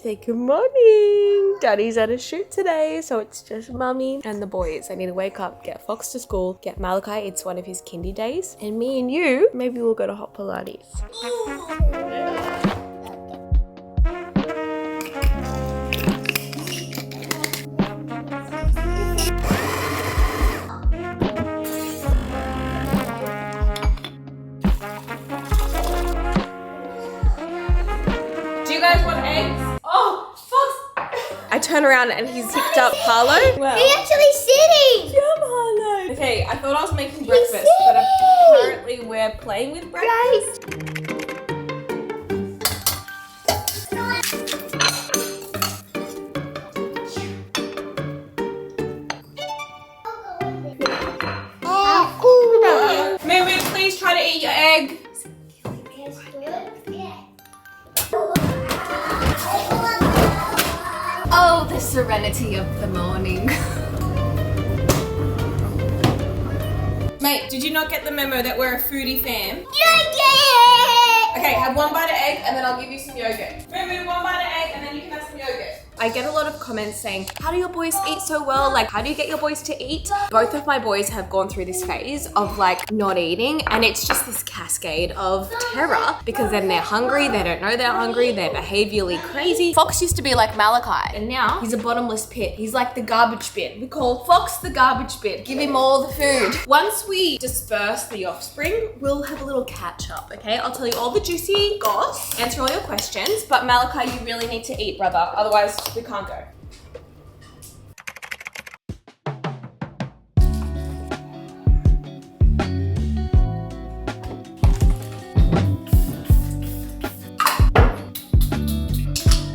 Say good morning. Daddy's at a shoot today, so it's just mummy and the boys. I need to wake up, get Fox to school, get Malachi, it's one of his kindy days, and me and you, maybe we'll go to hot Pilates. Do you guys want eggs? Oh, Fox! I turn around and he's hipped up Harlo. Wow. He's actually sitting! Yum, Harlo! Okay, I thought I was making breakfast, but apparently we're playing with breakfast. Maybe please try to eat your egg. Oh, the serenity of the morning. Mate, did you not get the memo that we're a foodie fam? Okay, have one bite of egg and then I'll give you some yogurt. Maybe one bite of egg and then you can have some yogurt. I get a lot of comments saying, how do your boys eat so well? Like, how do you get your boys to eat? Both of my boys have gone through this phase of like not eating, and it's just this cascade of terror because then they're hungry, they don't know they're hungry, they're behaviorally crazy. Fox used to be like Malachi, and now he's a bottomless pit. He's like the garbage bin. We call Fox the garbage bin. Give him all the food. Once we disperse the offspring, we'll have a little catch up, okay? I'll tell you all the juicy goss, answer all your questions, but Malachi, you really need to eat, brother. Otherwise, we can't go.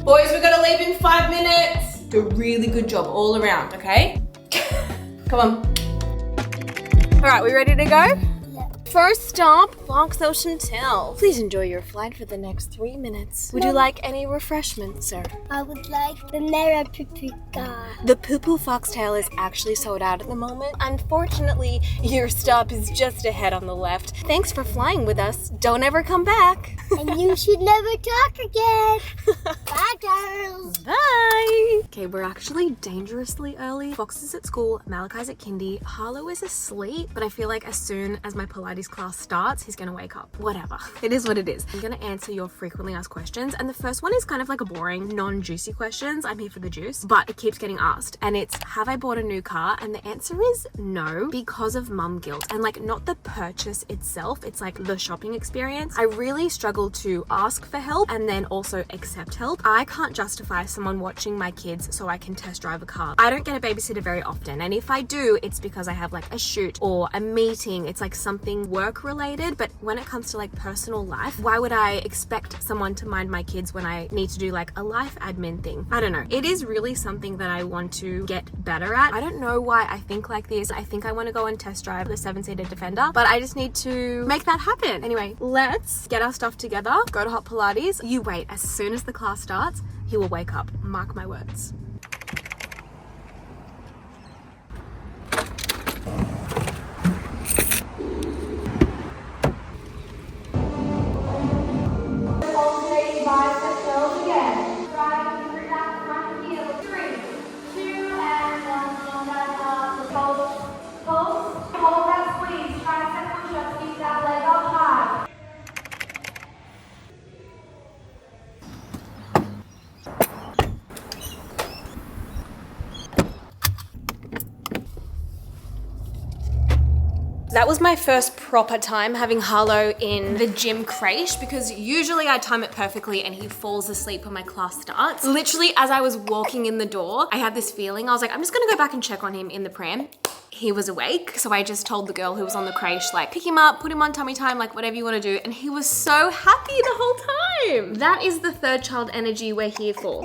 Boys, we're gonna leave in 5 minutes. Do a really good job all around, okay? Come on. All right, we ready to go? First stop, Fox Ocean Tail. Please enjoy your flight for the next 3 minutes. Would you like any refreshment, sir? I would like the Nera Pupuka. The Poo-Poo Foxtail is actually sold out at the moment. Unfortunately, your stop is just ahead on the left. Thanks for flying with us. Don't ever come back. And you should never talk again. Bye, girls. Bye. Okay, we're actually dangerously early. Fox is at school, Malachi's at kindy, Harlo is asleep, but I feel like as soon as my Pilates class starts, he's gonna wake up. Whatever. It is what it is. I'm gonna answer your frequently asked questions, and the first one is kind of like a boring, non-juicy questions. I'm here for the juice, but it keeps getting asked, and it's, have I bought a new car? And the answer is no, because of mum guilt, and like not the purchase itself, it's like the shopping experience. I really struggle to ask for help and then also accept help. I can't justify someone watching my kids so I can test drive a car. I don't get a babysitter very often, and if I do, it's because I have like a shoot or a meeting. It's like something work related, but when it comes to like personal life, why would I expect someone to mind my kids when I need to do like a life admin thing? I don't know. It is really something that I want to get better at. I don't know why I think like this. I think I want to go and test drive the 7-seater Defender, but I just need to make that happen. Anyway, let's get our stuff together, go to hot Pilates. You wait, as soon as the class starts, he will wake up. Mark my words. That was my first proper time having Harlo in the gym crèche, because usually I time it perfectly and he falls asleep when my class starts. Literally, as I was walking in the door, I had this feeling. I was like, I'm just gonna go back and check on him in the pram. He was awake, so I just told the girl who was on the crèche, like, pick him up, put him on tummy time, like whatever you want to do, and he was so happy the whole time. That is the third child energy we're here for.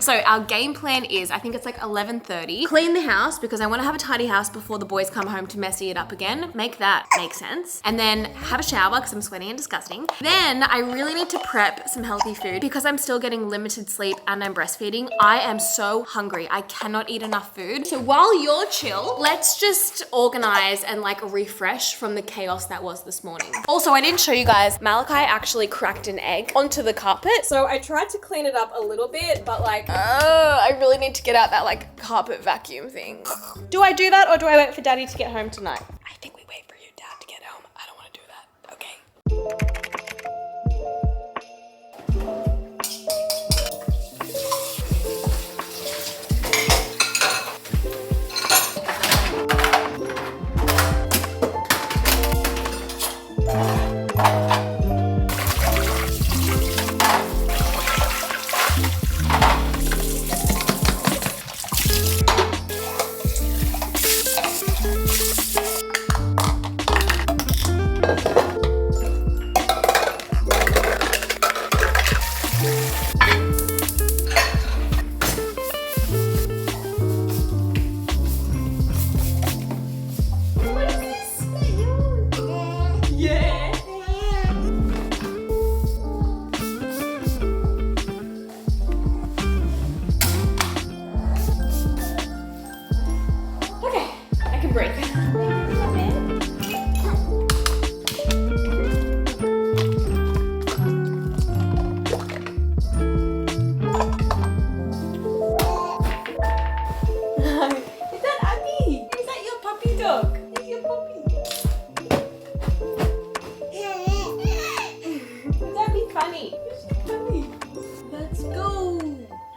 So our game plan is, I think it's like 11:30, clean the house because I want to have a tidy house before the boys come home to messy it up again. Make that make sense. And then have a shower because I'm sweaty and disgusting. Then I really need to prep some healthy food because I'm still getting limited sleep and I'm breastfeeding. I am so hungry. I cannot eat enough food. So while you're chill, let's just organize and like refresh from the chaos that was this morning. Also, I didn't show you guys, Malachi actually cracked an egg onto the carpet. So I tried to clean it up a little bit, but like, I really need to get out that like carpet vacuum thing. Do I do that or do I wait for Daddy to get home tonight? I think we wait for your dad to get home. I don't want to do that. Okay.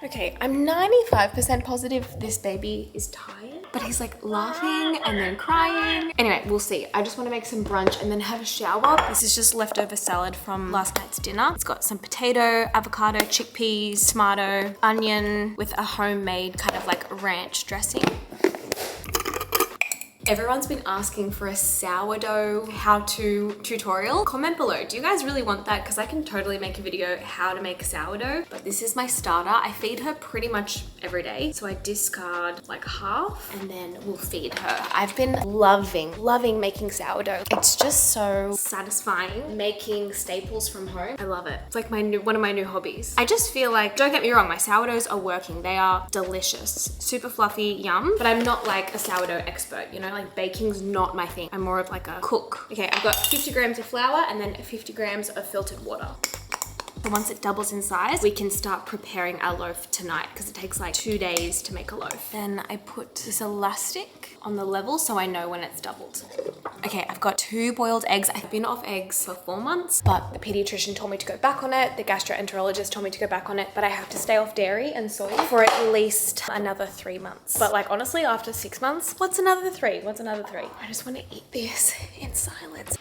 Okay, I'm 95% positive this baby is tired, but he's like laughing and then crying. Anyway, we'll see. I just want to make some brunch and then have a shower. This is just leftover salad from last night's dinner. It's got some potato, avocado, chickpeas, tomato, onion with a homemade kind of like ranch dressing. Everyone's been asking for a sourdough how-to tutorial. Comment below. Do you guys really want that? Because I can totally make a video how to make sourdough, but this is my starter. I feed her pretty much every day. So I discard like half and then we'll feed her. I've been loving making sourdough. It's just so satisfying making staples from home. I love it. It's like one of my new hobbies. I just feel like, don't get me wrong, my sourdoughs are working. They are delicious, super fluffy, yum, but I'm not like a sourdough expert, you know? Like baking's not my thing. I'm more of like a cook. Okay, I've got 50 grams of flour and then 50 grams of filtered water. So once it doubles in size, we can start preparing our loaf tonight because it takes like 2 days to make a loaf. Then I put this elastic on the level so I know when it's doubled. Okay, I've got 2 boiled eggs. I've been off eggs for 4 months, but the pediatrician told me to go back on it. The gastroenterologist told me to go back on it, but I have to stay off dairy and soy for at least another 3 months. But like honestly, after 6 months, what's another 3? What's another 3? I just want to eat this in silence.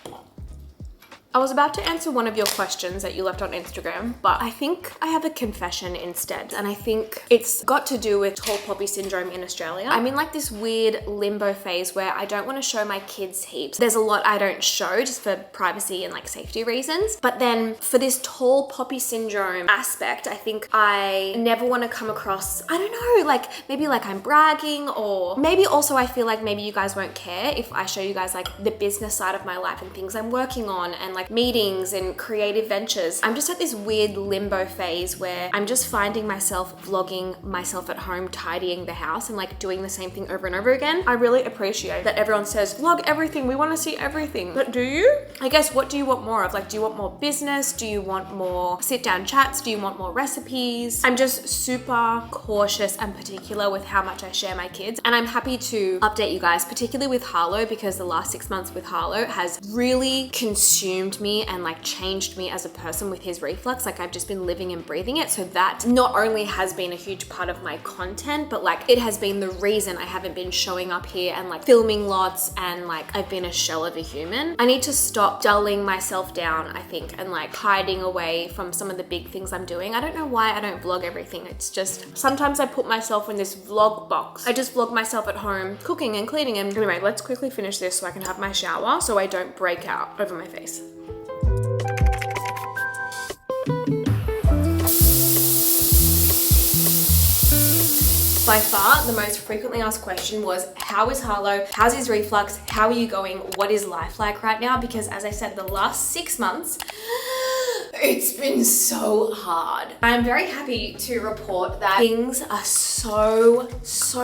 I was about to answer one of your questions that you left on Instagram, but I think I have a confession instead. And I think it's got to do with tall poppy syndrome in Australia. I'm in like this weird limbo phase where I don't want to show my kids heaps. There's a lot I don't show just for privacy and like safety reasons. But then for this tall poppy syndrome aspect, I think I never want to come across, I don't know, like maybe like I'm bragging, or maybe also I feel like maybe you guys won't care if I show you guys like the business side of my life and things I'm working on and like meetings and creative ventures. I'm just at this weird limbo phase where I'm just finding myself vlogging myself at home, tidying the house and like doing the same thing over and over again. I really appreciate that everyone says, vlog everything, we want to see everything. But do you? I guess what do you want more of? Like, do you want more business? Do you want more sit down chats? Do you want more recipes? I'm just super cautious and particular with how much I share my kids. And I'm happy to update you guys, particularly with Harlo, because the last 6 months with Harlo has really consumed me and like changed me as a person with his reflux. Like I've just been living and breathing it. So that not only has been a huge part of my content, but like it has been the reason I haven't been showing up here and like filming lots and like I've been a shell of a human. I need to stop dulling myself down, I think, and like hiding away from some of the big things I'm doing. I don't know why I don't vlog everything. It's just sometimes I put myself in this vlog box. I just vlog myself at home cooking and cleaning. And anyway, let's quickly finish this so I can have my shower so I don't break out over my face. By far, the most frequently asked question was, how is Harlo? How's his reflux? How are you going? What is life like right now? Because as I said, the last 6 months, It's been so hard. I'm very happy to report that things are so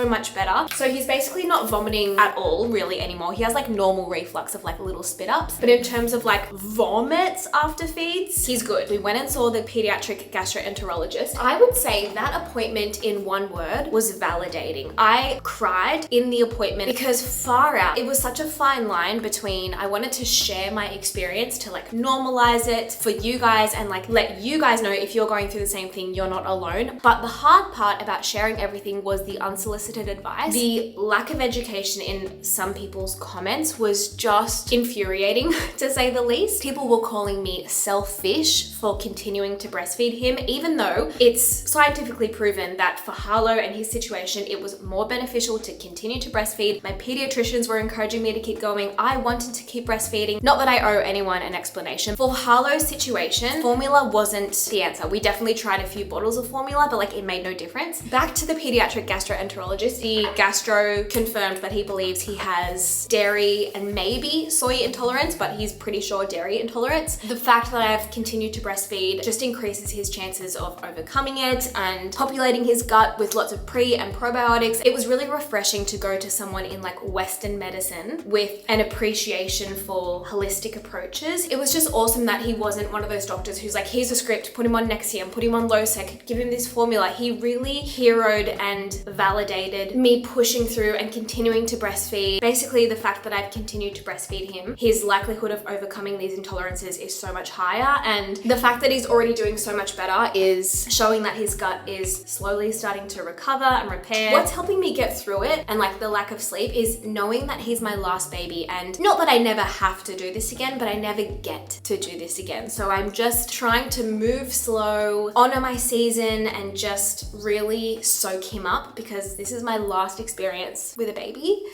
much better. So he's basically not vomiting at all really anymore. He has like normal reflux of like little spit ups, but in terms of like vomits after feeds, he's good. We went and saw the pediatric gastroenterologist. I would say that appointment in one word was validating. I cried in the appointment because far out, it was such a fine line between I wanted to share my experience to like normalize it for you guys and like let you guys know if you're going through the same thing, you're not alone. But the hard part about sharing everything was the unsolicited advice. The lack of education in some people's comments was just infuriating to say the least. People were calling me selfish for continuing to breastfeed him, even though it's scientifically proven that for Harlo and his situation, it was more beneficial to continue to breastfeed. My pediatricians were encouraging me to keep going. I wanted to keep breastfeeding. Not that I owe anyone an explanation. For Harlo's situation, formula wasn't the answer. We definitely tried a few bottles of formula, but like it made no difference. Back to the pediatric gastroenterologist. The gastro confirmed that he believes he has dairy and maybe soy intolerance, but he's pretty sure dairy intolerance. The fact that I've continued to breastfeed just increases his chances of overcoming it and populating his gut with lots of pre and probiotics. It was really refreshing to go to someone in like Western medicine with an appreciation for holistic approaches. It was just awesome that he wasn't one of those doctors who's like, here's a script, put him on Nexium, put him on Losec, give him this formula. He really heroed and validated me pushing through and continuing to breastfeed. Basically, the fact that I've continued to breastfeed him, his likelihood of overcoming these intolerances is so much higher. And the fact that he's already doing so much better is showing that his gut is slowly starting to recover and repair. What's helping me get through it and like the lack of sleep is knowing that he's my last baby, and not that I never have to do this again, but I never get to do this again. So I'm just trying to move slow, honor my season, and just really soak him up because this is my last experience with a baby.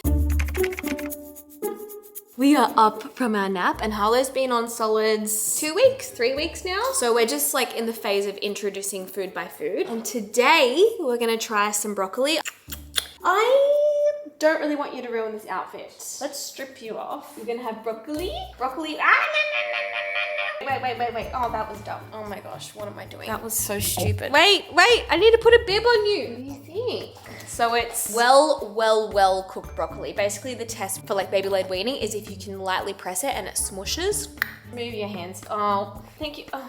We are up from our nap and Harlo's been on solids 2 weeks, 3 weeks now. So we're just like in the phase of introducing food by food. And today we're gonna try some broccoli. I don't really want you to ruin this outfit. Let's strip you off. We're gonna have broccoli. Broccoli. Wait. Oh, that was dumb. Oh my gosh, what am I doing? That was so stupid. Wait, I need to put a bib on you. What do you think? So it's well cooked broccoli. Basically the test for like baby-led weaning is if you can lightly press it and it smooshes. Move your hands. Oh, thank you. Oh.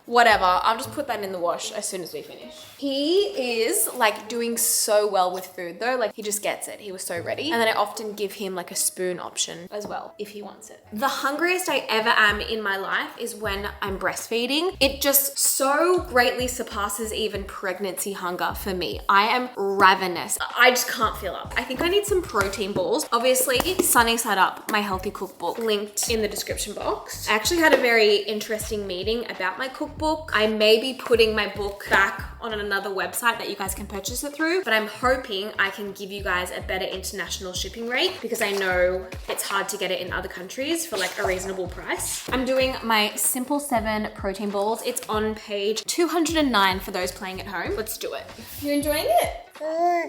Whatever, I'll just put that in the wash as soon as we finish. He is like doing so well with food though, like he just gets it. He was so ready. And then I often give him like a spoon option as well if he wants it. The hungriest I ever am in my life is when I'm breastfeeding. It just so greatly surpasses even pregnancy hunger for me. I am ravenous. I just can't fill up. I think I need some protein balls. Obviously, Sunee set up my healthy cookbook linked in the description box. I actually had a very interesting meeting about my cookbook. I may be putting my book back on another website that you guys can purchase it through, but I'm hoping I can give you guys a better international shipping rate because I know it's hard to get it in other countries for like a reasonable price. I'm doing my Simple 7 protein balls. It's on page 209 for those playing at home. Let's do it. You enjoying it?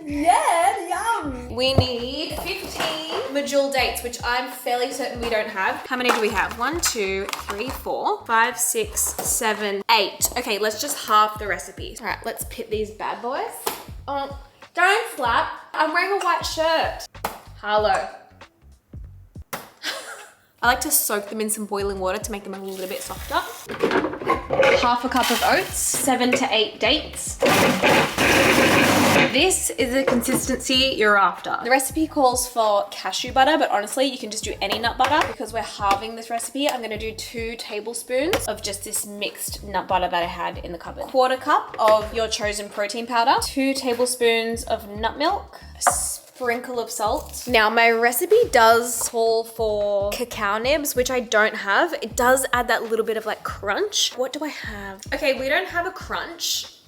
Yeah, yum. We need 15 medjool dates, which I'm fairly certain we don't have. How many do we have? 1, 2, 3, 4, 5, 6, 7, 8. Okay, let's just halve the recipe. All right, let's pit these bad boys. Oh, don't slap. I'm wearing a white shirt. Harlo. I like to soak them in some boiling water to make them a little bit softer. Half a cup of oats, 7 to 8 dates. This is the consistency you're after. The recipe calls for cashew butter, but honestly, you can just do any nut butter. Because we're halving this recipe, I'm gonna do 2 tablespoons of just this mixed nut butter that I had in the cupboard. 1/4 cup of your chosen protein powder, 2 tablespoons of nut milk, sprinkle of salt. Now my recipe does call for cacao nibs, which I don't have. It does add that little bit of like crunch. What do I have? Okay, we don't have a crunch.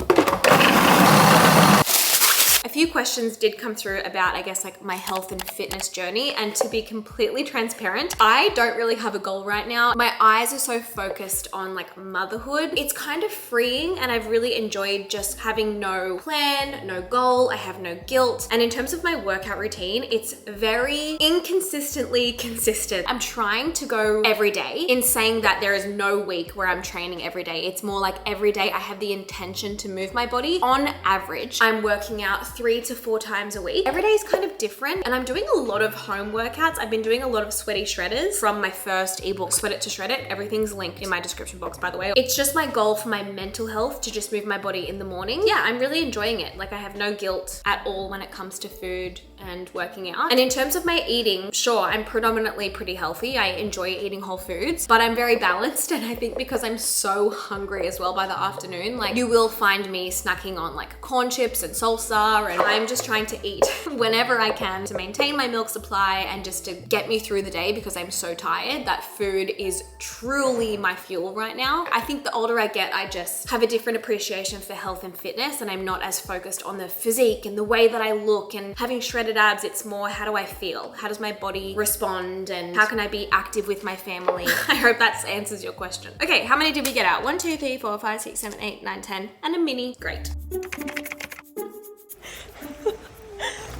A few questions did come through about, I guess, like my health and fitness journey. And to be completely transparent, I don't really have a goal right now. My eyes are so focused on like motherhood. It's kind of freeing, and I've really enjoyed just having no plan, no goal. I have no guilt. And in terms of my workout routine, it's very inconsistently consistent. I'm trying to go every day, in saying that there is no week where I'm training every day. It's more like every day I have the intention to move my body. On average, I'm working out 3 to 4 times a week. Every day is kind of different, and I'm doing a lot of home workouts. I've been doing a lot of sweaty shredders from my first ebook, Sweat It to Shred It. Everything's linked in my description box, by the way. It's just my goal for my mental health to just move my body in the morning. Yeah, I'm really enjoying it. Like, I have no guilt at all when it comes to food and working out. And in terms of my eating, sure, I'm predominantly pretty healthy. I enjoy eating whole foods, but I'm very balanced. And I think because I'm so hungry as well by the afternoon, like, you will find me snacking on like corn chips and salsa, and I'm just trying to eat whenever I can to maintain my milk supply and just to get me through the day, because I'm so tired that food is truly my fuel right now. I think the older I get, I just have a different appreciation for health and fitness, and I'm not as focused on the physique and the way that I look and having shredded abs. It's more, how do I feel? How does my body respond? And how can I be active with my family? I hope that answers your question. Okay, how many did we get out? 1, 2, 3, 4, 5, 6, 7, 8, 9, 10, and a mini. Great.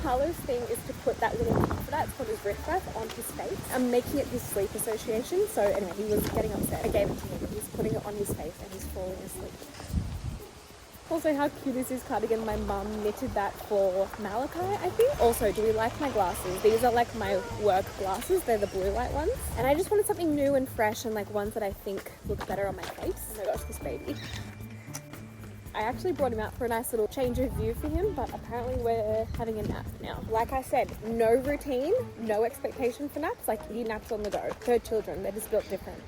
Harlo's thing is to put that little comforter, it's called his riff-raff, on his face. I'm making it his sleep association. So anyway, he was getting upset. I gave it to him. He's putting it on his face and he's falling asleep. Also, how cute is this cardigan? My mum knitted that for Malachi, I think. Also, do we like my glasses? These are like my work glasses. They're the blue light ones. And I just wanted something new and fresh, and like ones that I think look better on my face. Oh my gosh, this baby. I actually brought him out for a nice little change of view for him, but apparently we're having a nap now. Like I said, no routine, no expectation for naps. Like, he naps on the go. Third children, they're just built different.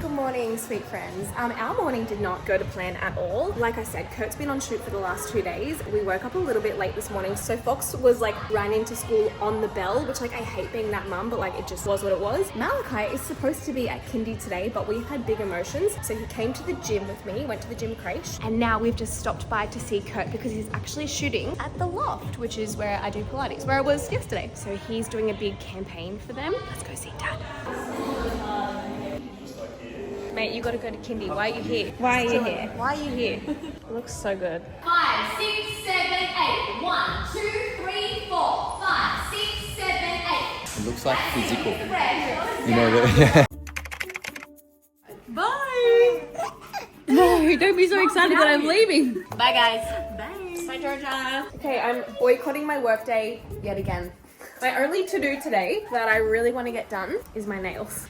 Good morning, sweet friends. Our morning did not go to plan at all. Like I said, Kurt's been on shoot for the last 2 days. We woke up a little bit late this morning, so Fox was like ran into school on the bell, which like I hate being that mum, but like it just was what it was. Malachi is supposed to be at kindy today, but we had big emotions, so he came to the gym with me, went to the gym creche, and now we've just stopped by to see Kurt because he's actually shooting at the Loft, which is where I do Pilates, where I was yesterday. So he's doing a big campaign for them. Let's go see Dad. Mate, you gotta go to kindy. Why are you here? Why are you here? Why are you here? It looks so good. 5, 6, 7, 8. 1, 2, 3, 4. 5, 6, 7, 8. It looks like physical. You know that? Bye! No, don't be so excited that I'm leaving. Bye, guys. Bye. Bye, Georgia. Okay, I'm boycotting my workday yet again. My only to-do today that I really want to get done is my nails.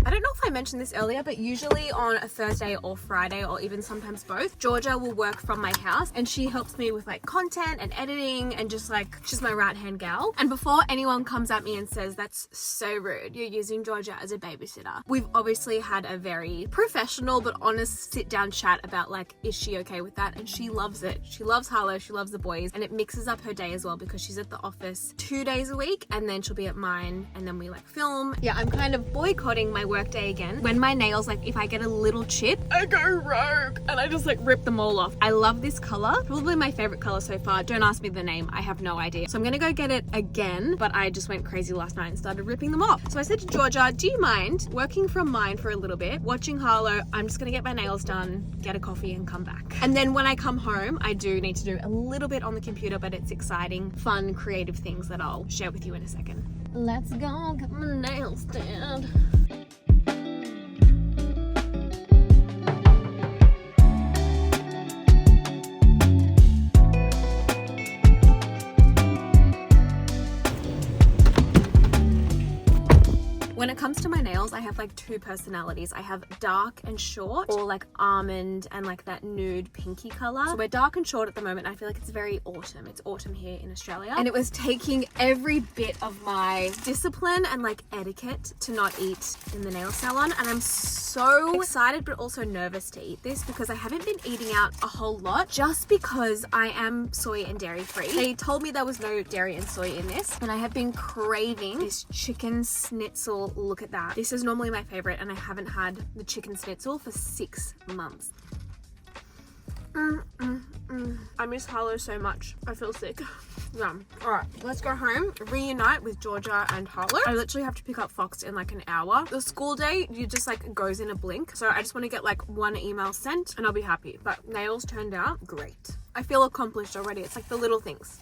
I don't know if I mentioned this earlier, but usually on a Thursday or Friday, or even sometimes both, Georgia will work from my house, and she helps me with like content and editing, and just like, she's my right hand gal. And before anyone comes at me and says that's so rude, you're using Georgia as a babysitter, we've obviously had a very professional but honest sit down chat about like, is she okay with that? And she loves it. She loves Harlo, she loves the boys, and it mixes up her day as well, because she's at the office 2 days a week, and then she'll be at mine, and then we like film. Yeah, I'm kind of boycotting my work day again. When my nails, like if I get a little chip, I go rogue and I just like rip them all off. I love this color, probably my favorite color so far. Don't ask me the name, I have no idea. So I'm gonna go get it again, but I just went crazy last night and started ripping them off. So I said to Georgia, do you mind working from mine for a little bit, watching Harlo? I'm just gonna get my nails done, get a coffee and come back. And then when I come home, I do need to do a little bit on the computer, but it's exciting, fun, creative things that I'll share with you in a second. Let's go get my nails done. When it comes to my nails, I have like 2 personalities. I have dark and short, or like almond and like that nude pinky color. So we're dark and short at the moment. I feel like it's very autumn. It's autumn here in Australia. And it was taking every bit of my discipline and like etiquette to not eat in the nail salon. And I'm so excited but also nervous to eat this, because I haven't been eating out a whole lot, just because I am soy and dairy free. They told me there was no dairy and soy in this, and I have been craving this chicken schnitzel. Look at that. This is normally my favorite, and I haven't had the chicken schnitzel for 6 months. I miss Harlow so much. I feel sick. Yeah. Alright, let's go home, reunite with Georgia and Harlow. I literally have to pick up Fox in like an hour. The school day, you just like goes in a blink. So I just want to get like one email sent and I'll be happy. But nails turned out great. I feel accomplished already. It's like the little things.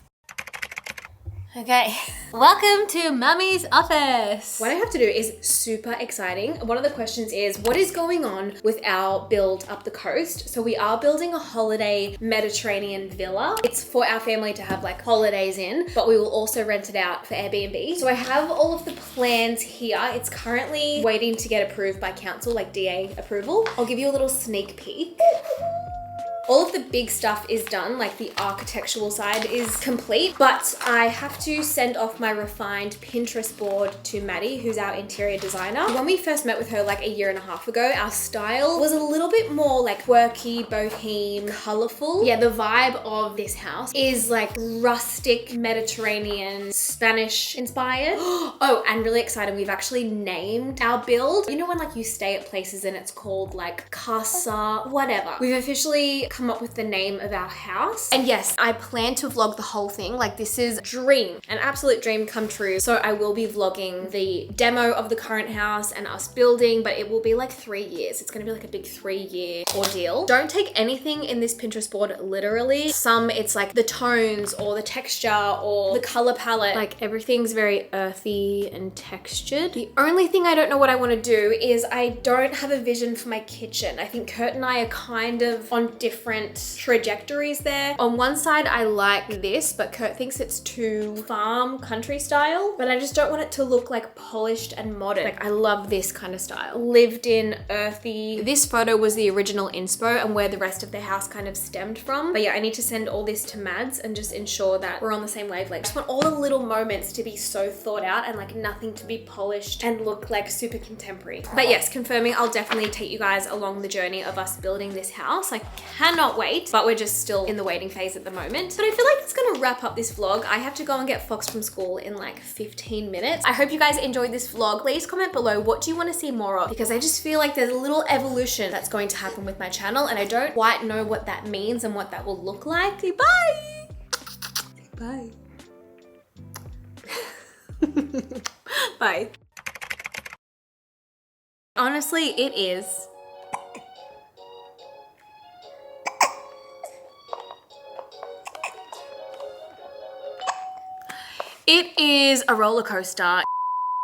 Okay, welcome to Mummy's office. What I have to do is super exciting. One of the questions is, what is going on with our build up the coast? So we are building a holiday Mediterranean villa. It's for our family to have like holidays in, but we will also rent it out for Airbnb. So I have all of the plans here. It's currently waiting to get approved by council, like DA approval. I'll give you a little sneak peek. All of the big stuff is done, like the architectural side is complete, but I have to send off my refined Pinterest board to Maddie, who's our interior designer. When we first met with her like a year and a half ago, our style was a little bit more like quirky, boheme, colorful. Yeah, the vibe of this house is like rustic, Mediterranean, Spanish inspired. Oh, and really excited, we've actually named our build. You know when like you stay at places and it's called like casa, whatever. We've officially come up with the name of our house. And yes, I plan to vlog the whole thing. Like this is dream, an absolute dream come true. So I will be vlogging the demo of the current house and us building, but it will be like 3 years. It's gonna be like a big 3-year ordeal. Don't take anything in this Pinterest board literally. Some it's like the tones or the texture or the color palette. Like everything's very earthy and textured. The only thing I don't know what I want to do is I don't have a vision for my kitchen. I think Kurt and I are kind of on different trajectories there. On one side I like this, but Kurt thinks it's too farm country style, but I just don't want it to look like polished and modern. Like I love this kind of style. Lived in, earthy. This photo was the original inspo and where the rest of the house kind of stemmed from. But yeah, I need to send all this to Mads and just ensure that we're on the same wavelength. I just want all the little moments to be so thought out and like nothing to be polished and look like super contemporary. But yes, confirming I'll definitely take you guys along the journey of us building this house. I cannot wait, but we're just still in the waiting phase at the moment. But I feel like it's gonna wrap up this vlog. I have to go and get Fox from school in like 15 minutes. I hope you guys enjoyed this vlog. Please comment below, what do you want to see more of? Because I just feel like there's a little evolution that's going to happen with my channel and I don't quite know what that means and what that will look like. Say bye! Say bye. Bye. Honestly, it is. It is a roller coaster.